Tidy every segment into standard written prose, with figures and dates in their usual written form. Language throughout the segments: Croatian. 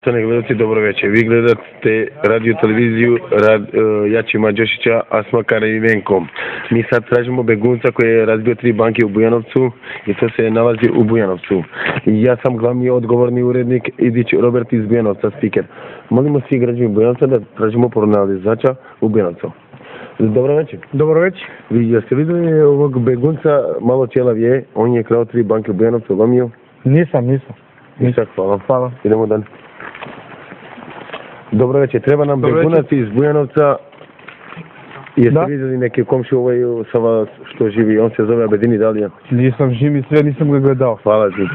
Poštovani gledalci, dobro večer. Vi gledate radio televiziju Jačima Đošića, Asma Karavivenkom. Mi sad tražimo begunca koji je razbio 3 banke u Bujanovcu i to se nalazi u Bujanovcu. Ja sam glavni odgovorni urednik Idić Robert iz Bujanovca, speaker. Molimo svi građani Bujanovca da tražimo pronalazača u Bujanovcu. Dobro večer. Dobro večer. Vi jeste vidjeli ovog begunca, malo ćelav je, on je krao 3 banke u Bujanovcu, lomio? Nisam. Nisam, hvala. Hvala. Idemo dalje. Dobro večer, treba nam begunac iz Bujanovca. Jeste vidjeli neke komši sa vas što živi, on se zove Abedini Dalija? Nisam živi sve, nisam ga gledao. Hvala ti.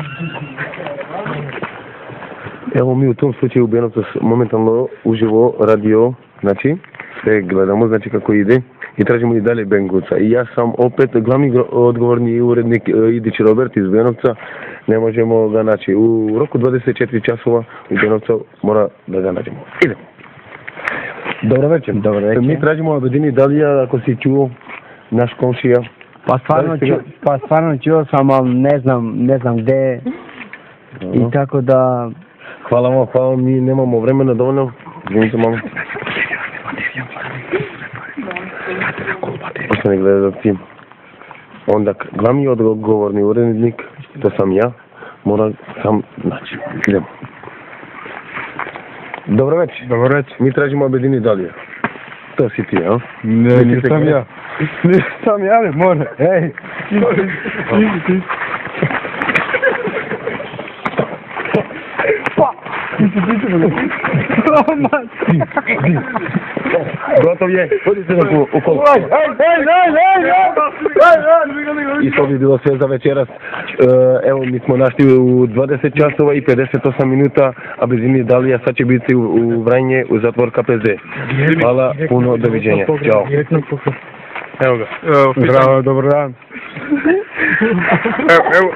Evo mi u tom slučaju u Bujanovcu momentalno uživo radio, znači sve gledamo, znači kako ide i tražimo i dalje begunca. I ja sam opet glavni odgovorni urednik Idić Robert iz Bujanovca, ne možemo ga naći. U roku 24 časova u Bujanovcu mora da ga nađemo. Idemo. Dobro večer. Mi tražimo Abedini Dalija, ako si čuo, naš komšija. Pa stvarno čuo sam, ali ne znam gdje i tako da... Hvala vam, mi nemamo vremena dovoljno. Izvinite malo. Poštovani gledalci, onda glavni odgovorni urednik, to sam ja, moram sam naći. Idemo. Dobro večer. Mi tražimo Abedini Dalija. To si ti, a? Ne, nisam ja. Nisam ja, ne more. Ej, ti. Gotov je, hodite na okolo. I to bi bilo sve za večeras. Evo, mi smo našli u 20 časova i 58 minuta Abedini Dalija, sad će biti u Vranje u zatvor KPZ. Hvala, puno, doviđenja. Ćao. Evo ga. Zdravo, dobar dan. Evo.